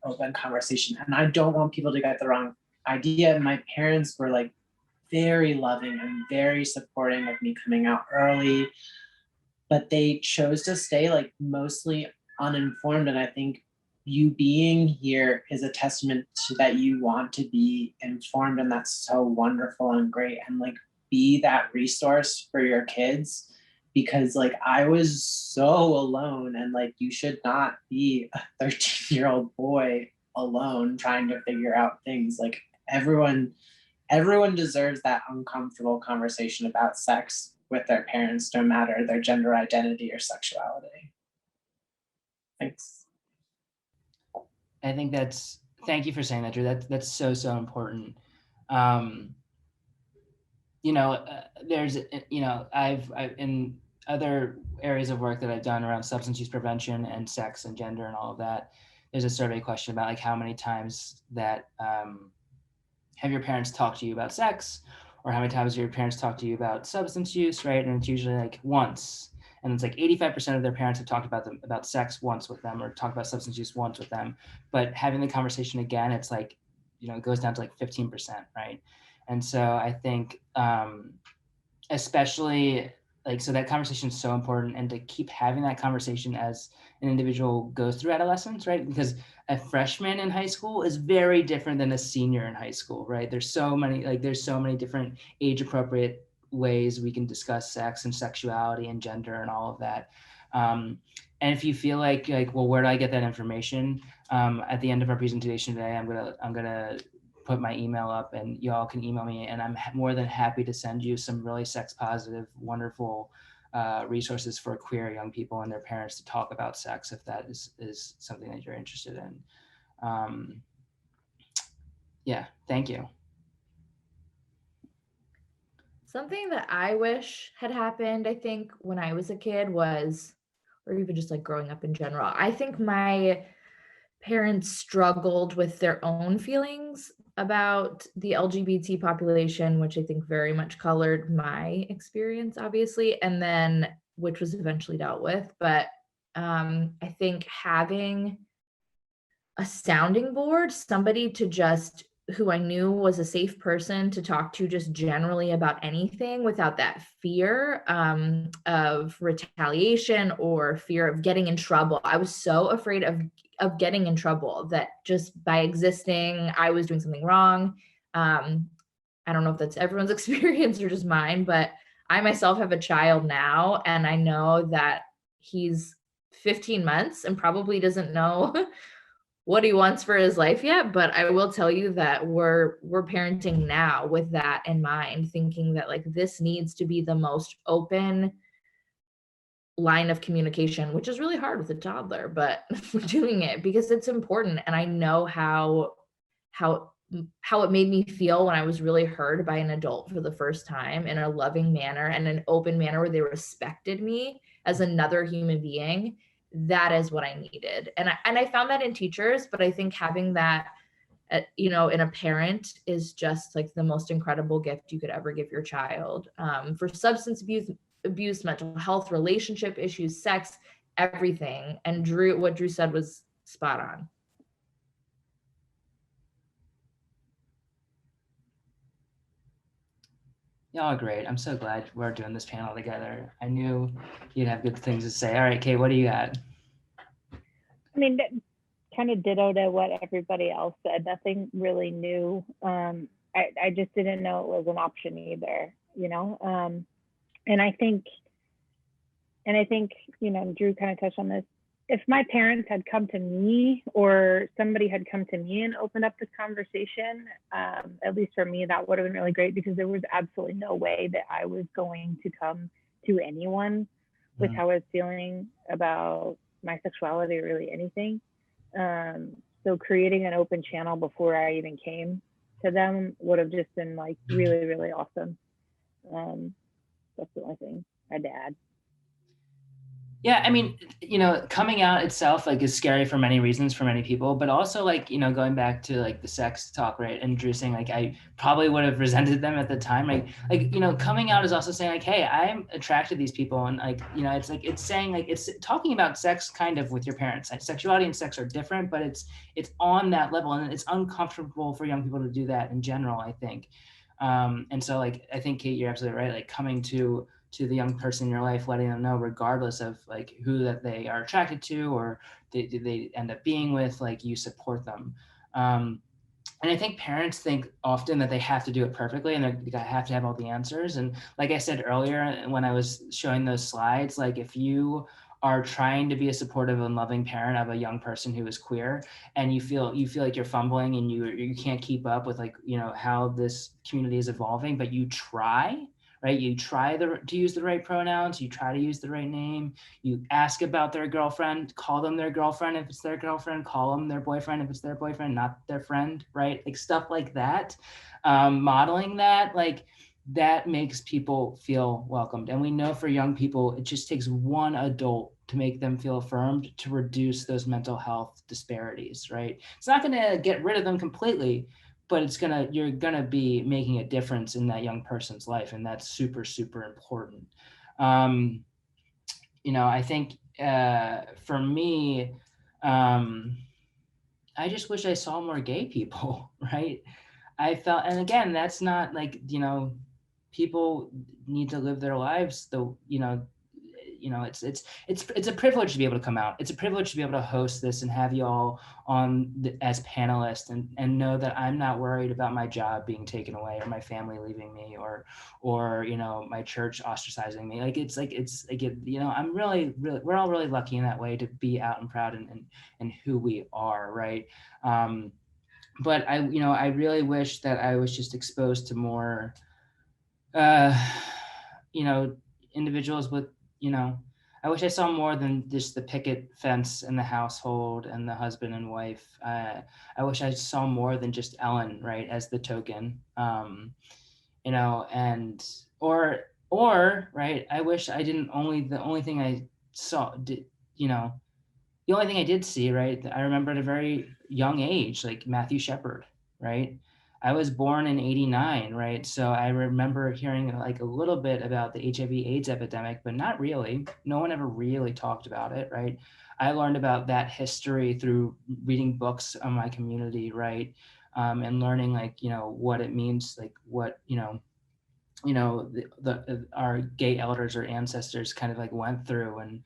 Speaker 2: open conversation. And I don't want people to get the wrong idea. My parents were like very loving and very supporting of me coming out early, but they chose to stay like mostly uninformed. And I think you being here is a testament to that you want to be informed, and that's so wonderful and great. And like be that resource for your kids, because like I was so alone, and like you should not be a 13-year-old boy alone trying to figure out things. Like everyone deserves that uncomfortable conversation about sex with their parents, no matter their gender identity or sexuality. Thanks.
Speaker 1: I think thank you for saying that, Drew. That's so important. There's, I've in other areas of work that I've done around substance use prevention and sex and gender and all of that, there's a survey question about like how many times that have your parents talked to you about sex, or how many times your parents talked to you about substance use, right? And it's usually like once. And it's like 85% of their parents have talked about sex once with them, or talked about substance use once with them. But having the conversation again, it's like, it goes down to like 15%, right? And so I think, especially like, so that conversation is so important, and to keep having that conversation as an individual goes through adolescence, right? Because a freshman in high school is very different than a senior in high school, right? There's so many different age appropriate ways we can discuss sex and sexuality and gender and all of that. And if you feel like, well, where do I get that information? At the end of our presentation today, I'm gonna put my email up, and y'all can email me, and I'm more than happy to send you some really sex positive, wonderful resources for queer young people and their parents to talk about sex, if that is something that you're interested in. Yeah, thank you.
Speaker 3: Something that I wish had happened, I think, when I was a kid was, or even just like growing up in general, I think my parents struggled with their own feelings about the LGBT population, which I think very much colored my experience, obviously, and then which was eventually dealt with. But I think having a sounding board, somebody to just who I knew was a safe person to talk to just generally about anything without that fear of retaliation or fear of getting in trouble. I was so afraid of getting in trouble that just by existing, I was doing something wrong. I don't know if that's everyone's experience or just mine, but I myself have a child now, and I know that he's 15 months and probably doesn't know what he wants for his life yet, but I will tell you that we're parenting now with that in mind, thinking that like this needs to be the most open line of communication, which is really hard with a toddler, but we're doing it because it's important. And I know how it made me feel when I was really heard by an adult for the first time in a loving manner and an open manner where they respected me as another human being. That is what I needed. And I found that in teachers, but I think having that, in a parent is just like the most incredible gift you could ever give your child. For substance abuse, mental health, relationship issues, sex, everything. And what Drew said was spot on.
Speaker 1: Y'all are great. I'm so glad we're doing this panel together. I knew you'd have good things to say. All right, Kate, what do you got?
Speaker 4: I mean, kind of ditto to what everybody else said. Nothing really new. I just didn't know it was an option either, and I think, Drew kind of touched on this. If my parents had come to me or somebody had come to me and opened up this conversation, at least for me, that would have been really great, because there was absolutely no way that I was going to come to anyone with how I was feeling about my sexuality or really anything. So creating an open channel before I even came to them would have just been like really, really awesome. That's the only thing I'd add.
Speaker 1: Yeah, I mean, coming out itself is scary for many reasons for many people, but also going back to the sex talk, right? And Drew saying I probably would have resented them at the time. Coming out is also saying hey, I'm attracted to these people, and it's saying it's talking about sex kind of with your parents. Sexuality and sex are different, but it's on that level, and it's uncomfortable for young people to do that in general, I think. And so I think, Kate, you're absolutely right. Coming to the young person in your life, letting them know, regardless of who that they are attracted to or they end up being with, you support them. And I think parents think often that they have to do it perfectly and they have to have all the answers. And like I said earlier, when I was showing those slides, if you are trying to be a supportive and loving parent of a young person who is queer, and you feel like you're fumbling and you can't keep up with how this community is evolving, but you try, right? You try to use the right pronouns, you try to use the right name, you ask about their girlfriend, call them their girlfriend if it's their girlfriend, call them their boyfriend if it's their boyfriend, not their friend, right? Stuff like that. Modeling that, that makes people feel welcomed. And we know for young people, it just takes one adult to make them feel affirmed, to reduce those mental health disparities, right? It's not gonna get rid of them completely, but you're gonna be making a difference in that young person's life, and that's super, super important. I think for me, I just wish I saw more gay people, right? I felt, and again, that's not people need to live their lives you know, it's a privilege to be able to come out. It's a privilege to be able to host this and have you all on as panelists, and know that I'm not worried about my job being taken away, or my family leaving me, or you know, my church ostracizing me. You know, I'm really, we're all really lucky in that way to be out and proud and who we are, right? But I really wish that I was just exposed to more, you know, individuals with, you know, I wish I saw more than just the picket fence in the household and the husband and wife. I wish I saw more than just Ellen, right, as the token, you know, and or right. I wish I didn't the only thing I saw did, you know, the only thing I did see, right, I remember at a very young age, like Matthew Shepard, right? I was born in '89, right? So I remember hearing like a little bit about the HIV/AIDS epidemic, but not really. No one ever really talked about it, right? I learned about that history through reading books on my community, right? And learning, like, you know, what it means, like what, our gay elders or ancestors kind of like went through, and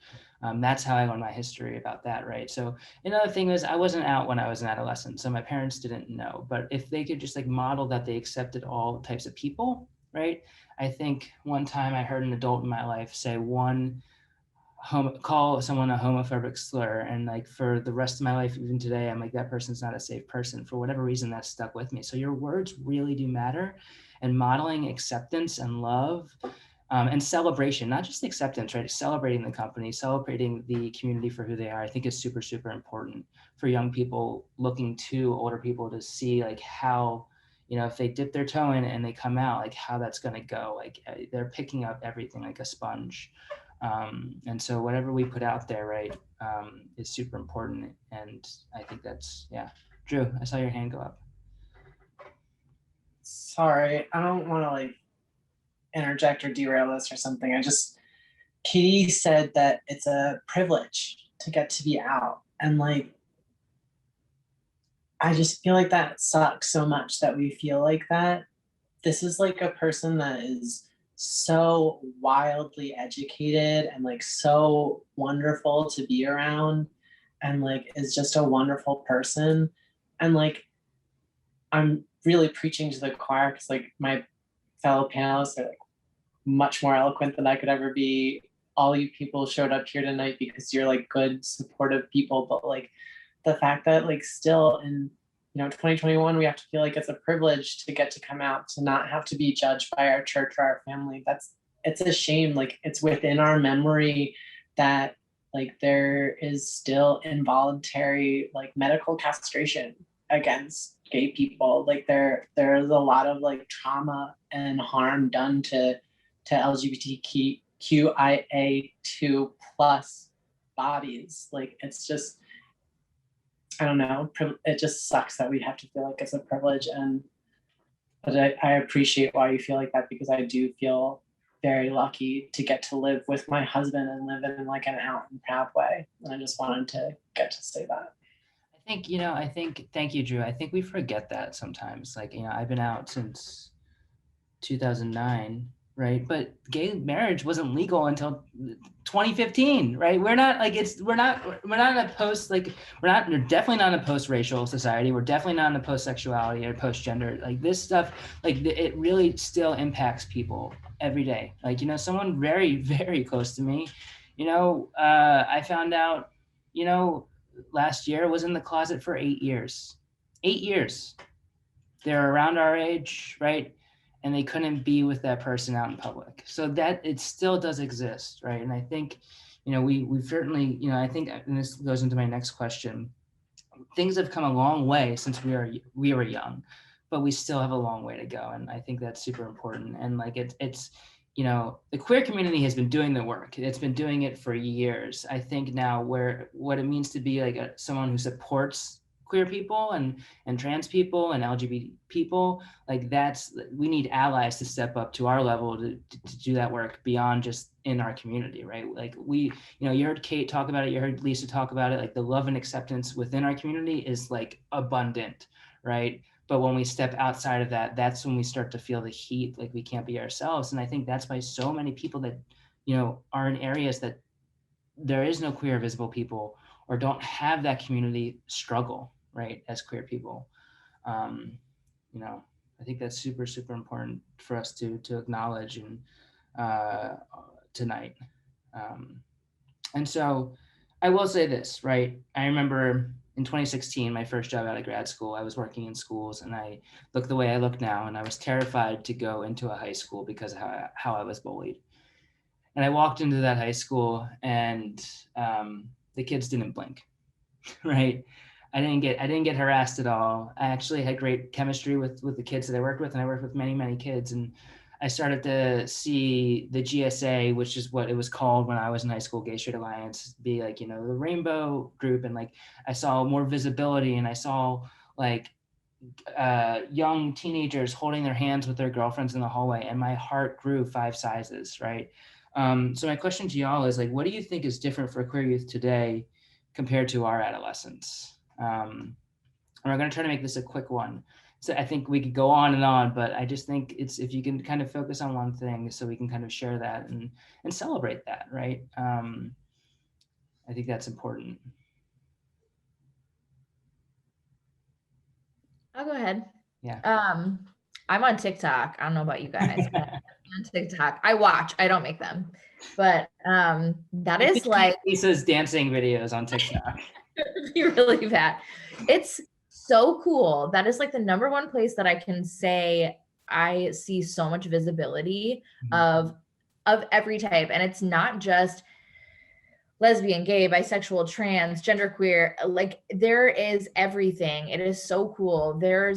Speaker 1: that's how I learned my history about that, right? So another thing is, I wasn't out when I was an adolescent, so my parents didn't know. But if they could just like model that they accepted all types of people, right? I think one time I heard an adult in my life say call someone a homophobic slur, and like for the rest of my life, even today, I'm like, that person's not a safe person. For whatever reason, that stuck with me. So your words really do matter, and modeling acceptance and love, and celebration, not just acceptance, right? Celebrating the company, celebrating the community for who they are, I think is super, super important for young people looking to older people to see like how, you know, if they dip their toe in and they come out, like how that's going to go. Like they're picking up everything like a sponge. And so whatever we put out there, right, is super important. And I think that's, yeah. Drew, I saw your hand go up.
Speaker 2: Sorry, I don't want to like interject or derail this or something. Katie said that it's a privilege to get to be out. And like, I just feel like that sucks so much that we feel like that. This is like a person that is so wildly educated and like so wonderful to be around, and like is just a wonderful person. And like, I'm really preaching to the choir because like my fellow panelists are like much more eloquent than I could ever be. All you people showed up here tonight because you're like good, supportive people. But like the fact that like still in 2021, we have to feel like it's a privilege to get to come out, to not have to be judged by our church or our family. It's a shame. Like it's within our memory that like there is still involuntary like medical castration against gay people. Like there is a lot of like trauma and harm done to LGBTQIA2 plus bodies. Like it's just, I don't know, it just sucks that we have to feel like it's a privilege. But I appreciate why you feel like that, because I do feel very lucky to get to live with my husband and live in like an out and proud way. And I just wanted to get to say that.
Speaker 1: Thank you, Drew. I think we forget that sometimes. Like, I've been out since 2009, right? But gay marriage wasn't legal until 2015, right? We're not in a post, like, we're definitely not in a post-racial society. We're definitely not in a post-sexuality or post-gender. Like this stuff, like it really still impacts people every day. Like, someone very, very close to me, I found out, last year was in the closet for 8 years. 8 years. They're around our age, right? And they couldn't be with that person out in public. So that it still does exist, right? And I think, we certainly, I think, and this goes into my next question, things have come a long way since we were young, but we still have a long way to go. And I think that's super important. And like it's the queer community has been doing the work. It's been doing it for years. I think now what it means to be like someone who supports queer people and trans people and LGBT people, like we need allies to step up to our level to do that work beyond just in our community, right? Like you heard Kate talk about it, you heard Lisa talk about it, like the love and acceptance within our community is like abundant, right? But when we step outside of that, that's when we start to feel the heat, like we can't be ourselves. And I think that's why so many people that are in areas that there is no queer visible people or don't have that community struggle, right, as queer people. I think that's super, super important for us to acknowledge and tonight. And so I will say this, right? I remember in 2016, my first job out of grad school, I was working in schools and I looked the way I look now, and I was terrified to go into a high school because of how I was bullied. And I walked into that high school and the kids didn't blink, right? I didn't get harassed at all. I actually had great chemistry with the kids that I worked with, and I worked with many, many kids. And I started to see the GSA, which is what it was called when I was in high school, Gay Straight Alliance, be like, the rainbow group. And like, I saw more visibility, and I saw like young teenagers holding their hands with their girlfriends in the hallway, and my heart grew 5 sizes, right? So my question to y'all is like, what do you think is different for queer youth today compared to our adolescence? And we're going to try to make this a quick one. So I think we could go on and on, but I just think it's, if you can kind of focus on one thing so we can kind of share that and celebrate that, right? I think that's important.
Speaker 3: I'll go ahead.
Speaker 1: Yeah.
Speaker 3: I'm on TikTok. I don't know about you guys, but I'm on TikTok. I watch, I don't make them, but that is like
Speaker 1: Lisa's dancing videos on TikTok.
Speaker 3: be really bad. It's so cool. That is like the #1 place that I can say I see so much visibility of every type. And it's not just lesbian, gay, bisexual, trans, genderqueer, like there is everything. It is so cool. There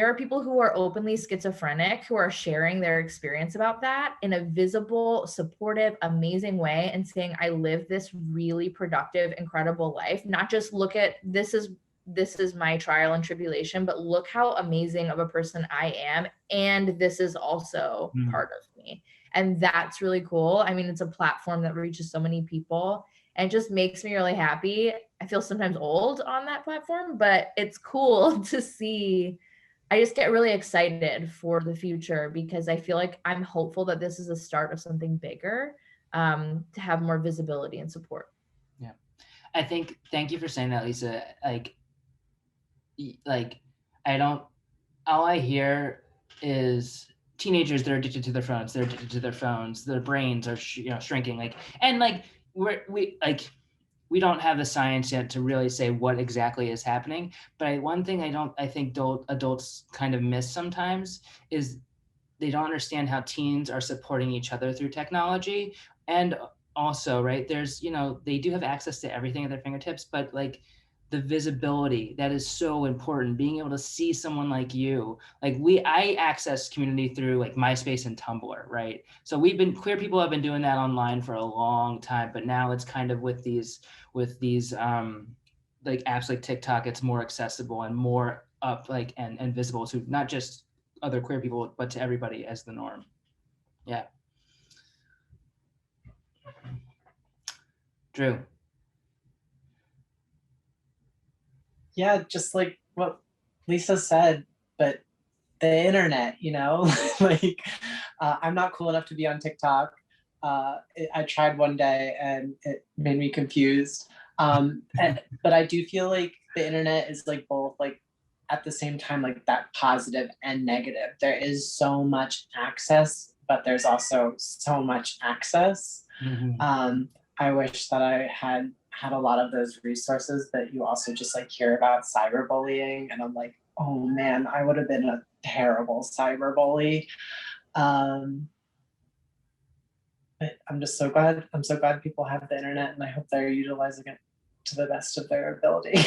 Speaker 3: are people who are openly schizophrenic who are sharing their experience about that in a visible, supportive, amazing way and saying, I live this really productive, incredible life. Not just look at this is my trial and tribulation, but look how amazing of a person I am. And this is also part of me. And that's really cool. I mean, it's a platform that reaches so many people and just makes me really happy. I feel sometimes old on that platform, but it's cool to see. I just get really excited for the future because I feel like I'm hopeful that this is a start of something bigger, to have more visibility and support.
Speaker 1: Yeah. I think, thank you for saying that, Lisa. All I hear is teenagers that are addicted to their phones. They're addicted to their phones. Their brains are shrinking. We don't have the science yet to really say what exactly is happening. But one thing I think adults kind of miss sometimes is they don't understand how teens are supporting each other through technology. And also, right, there's, they do have access to everything at their fingertips, but like the visibility, that is so important. Being able to see someone like you, I access community through like MySpace and Tumblr, right? So queer people have been doing that online for a long time, but now it's kind of with these like apps like TikTok, it's more accessible and more up and visible to not just other queer people, but to everybody as the norm. Yeah. Drew.
Speaker 2: Yeah, just like what Lisa said, but the internet, I'm not cool enough to be on TikTok. I tried one day and it made me confused. But I do feel like the internet is like both like at the same time, like that positive and negative. There is so much access, but there's also so much access. I wish that I had a lot of those resources that you also just like hear about cyberbullying. And I'm like, oh man, I would have been a terrible cyberbully. But I'm just so glad. I'm so glad people have the internet, and I hope they're utilizing it to the best of their ability.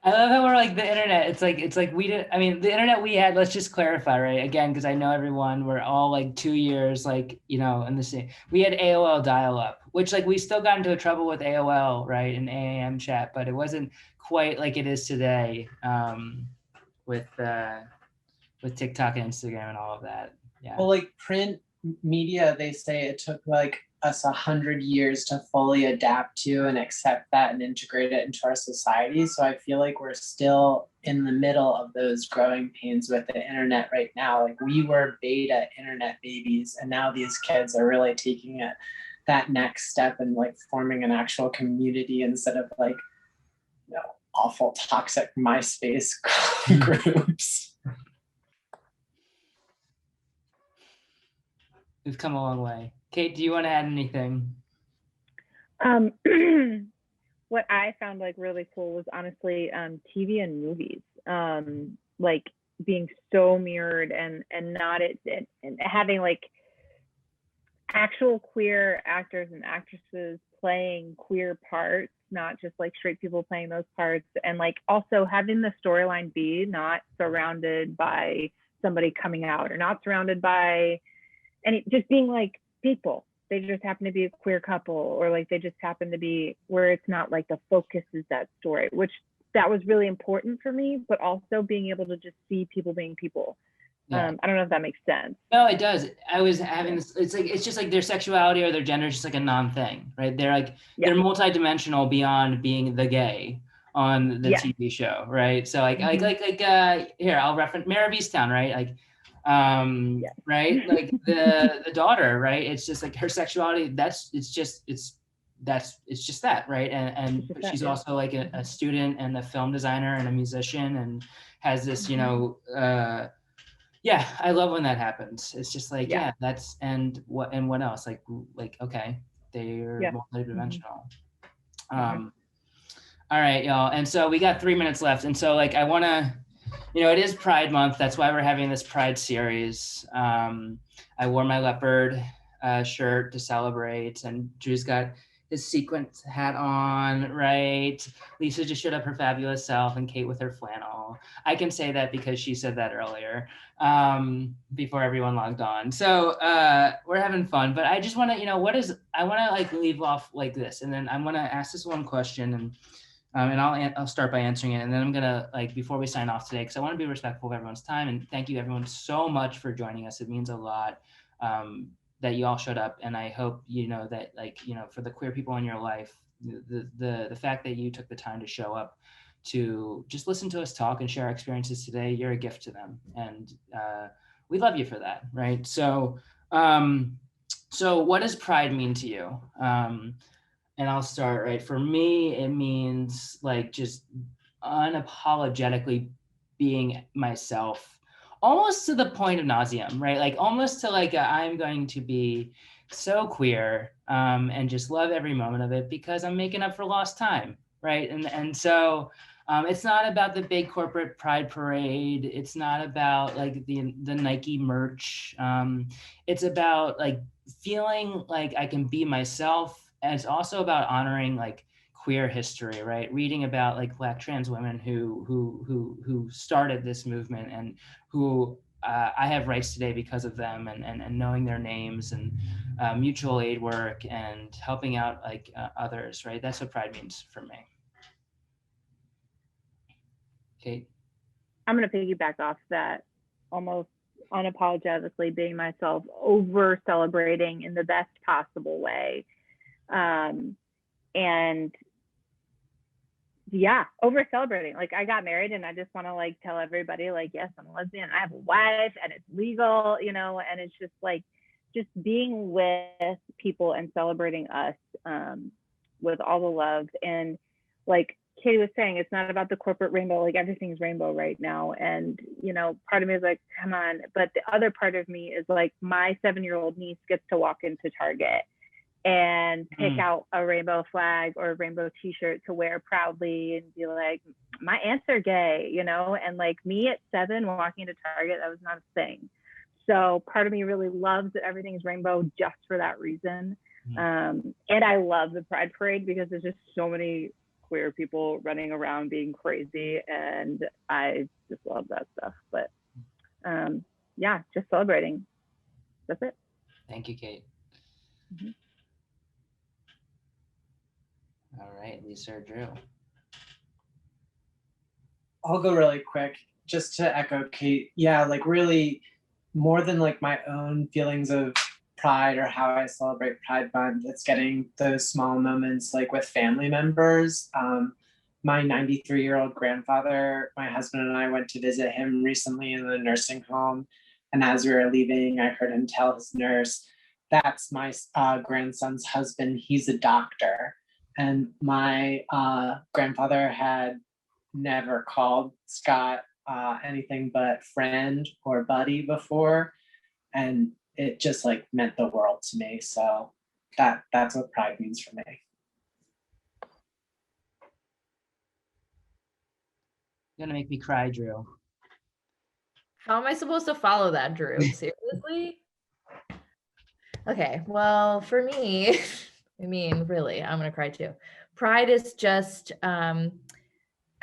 Speaker 1: I love how we're like the internet. It's like we didn't. I mean, the internet we had. Let's just clarify, right? Again, because I know everyone. We're all like 2 years, in the same. We had AOL dial-up, which we still got into trouble with AOL, right, and AAM chat, but it wasn't quite like it is today, with TikTok and Instagram and all of that. Yeah.
Speaker 2: Well, like print media, they say it took like us 100 years to fully adapt to and accept that and integrate it into our society. So I feel like we're still in the middle of those growing pains with the internet right now. Like we were beta internet babies, and now these kids are really taking it that next step and like forming an actual community instead of like, you know, awful toxic MySpace groups.
Speaker 1: We've come a long way. Kate, do you want to add anything?
Speaker 4: What I found like really cool was honestly TV and movies, like being so mirrored and not it and having like actual queer actors and actresses playing queer parts, not just like straight people playing those parts, and like also having the storyline be not surrounded by somebody coming out or not surrounded by any, just being like people. They just happen to be a queer couple, or like they just happen to be, where it's not like the focus is that story, which that was really important for me, but also being able to just see people being people.
Speaker 1: Yeah.
Speaker 4: I don't know if that makes sense.
Speaker 1: No, it does. I was having this, it's just like their sexuality or their gender is just like a non-thing, right? They're like, they're multidimensional beyond being the gay on the TV show, right? So like, here, I'll reference Mayor of Easttown, right? Like, right? Like the daughter, right? It's just like her sexuality, it's just that, right? And she's also like a student and a film designer and a musician and has this, you know, yeah, I love when that happens. It's just like, that's, and what else? Like, okay, they're multidimensional. All right, y'all. And so we got 3 minutes left. And so like, I want to, you know, it is Pride Month. That's why we're having this Pride series. I wore my leopard shirt to celebrate, and Drew's got his sequins hat on, right? Lisa just showed up her fabulous self, and Kate with her flannel. I can say that because she said that earlier before everyone logged on. So we're having fun, but I just want to, you know, I want to like leave off like this, and then I'm going to ask this one question, and I'll start by answering it, and then I'm gonna, like, before we sign off today, because I want to be respectful of everyone's time, and thank you everyone so much for joining us. It means a lot that you all showed up, and I hope you know that, like, you know, for the queer people in your life, the fact that you took the time to show up to just listen to us talk and share our experiences today, you're a gift to them, and we love you for that, right? So what does Pride mean to you? And I'll start, right? For me, it means like just unapologetically being myself, almost to the point of nauseum, right? Like almost to like, I'm going to be so queer and just love every moment of it because I'm making up for lost time, right? And so it's not about the big corporate pride parade. It's not about like the Nike merch. It's about like feeling like I can be myself. And it's also about honoring like queer history, right? Reading about like Black trans women who started this movement and who I have rights today because of them, and knowing their names, and mutual aid work and helping out like others, right? That's what Pride means for me. Kate?
Speaker 4: I'm going to piggyback off that, almost unapologetically being myself, over celebrating in the best possible way. And yeah, over celebrating. Like I got married and I just want to like tell everybody like, yes, I'm a lesbian, I have a wife, and it's legal, you know, and it's just like, just being with people and celebrating us with all the love. And like Katie was saying, it's not about the corporate rainbow, like everything's rainbow right now. And, you know, part of me is like, come on. But the other part of me is like, my 7-year-old niece gets to walk into Target and pick out a rainbow flag or a rainbow t-shirt to wear proudly and be like, my aunts are gay, you know? And like me at 7 walking into Target, that was not a thing. So part of me really loves that everything's rainbow just for that reason. And I love the Pride Parade because there's just so many queer people running around being crazy, and I just love that stuff. But yeah, just celebrating. That's it.
Speaker 1: Thank you, Kate. All right, Lisa or Drew?
Speaker 2: I'll go really quick just to echo Kate. Yeah, like really more than like my own feelings of Pride or how I celebrate Pride Month. It's getting those small moments like with family members. My 93-year-old grandfather, my husband and I went to visit him recently in the nursing home. And as we were leaving, I heard him tell his nurse, "That's my grandson's husband. He's a doctor." And my grandfather had never called Scott anything but friend or buddy before. And it just like meant the world to me. So that's what Pride means for me.
Speaker 1: You're gonna make me cry, Drew.
Speaker 3: How am I supposed to follow that, Drew? Seriously? Okay, well, for me, I mean, really, I'm gonna cry too. Pride is just, I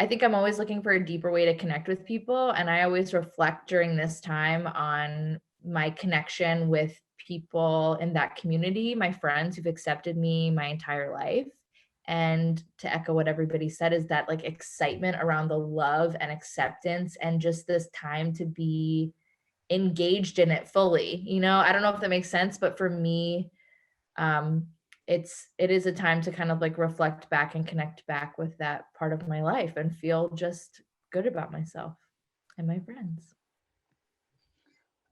Speaker 3: think I'm always looking for a deeper way to connect with people. And I always reflect during this time on my connection with people in that community, my friends who've accepted me my entire life. And to echo what everybody said, is that like excitement around the love and acceptance and just this time to be engaged in it fully. You know, I don't know if that makes sense, but for me, it is a time to kind of like reflect back and connect back with that part of my life and feel just good about myself and my friends.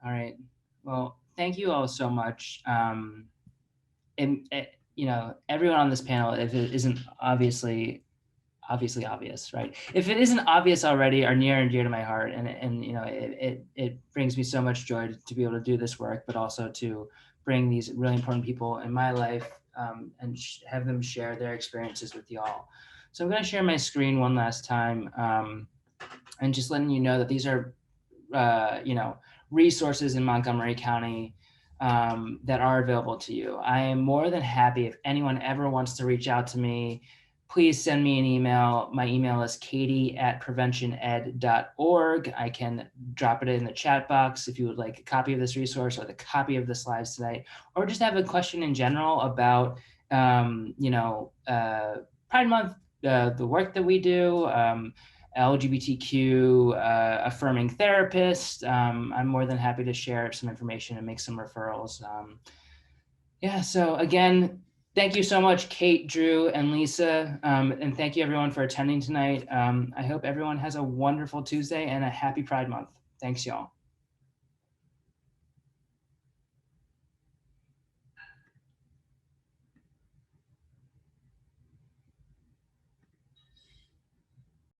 Speaker 1: All right. Well, thank you all so much. You know, everyone on this panel, if it isn't obviously obvious, right? If it isn't obvious already, are near and dear to my heart, and you know, it brings me so much joy to be able to do this work, but also to bring these really important people in my life and have them share their experiences with y'all. So I'm going to share my screen one last time, and just letting you know that these are you know, resources in Montgomery County that are available to you. I am more than happy if anyone ever wants to reach out to me. Please send me an email. My email is katie@preventioned.org. I can drop it in the chat box if you would like a copy of this resource or the copy of the slides tonight, or just have a question in general about, you know, Pride Month, the work that we do, LGBTQ affirming therapist. I'm more than happy to share some information and make some referrals. Yeah, so again, thank you so much, Kate, Drew, and Lisa. And thank you everyone for attending tonight. I hope everyone has a wonderful Tuesday and a happy Pride Month. Thanks, y'all.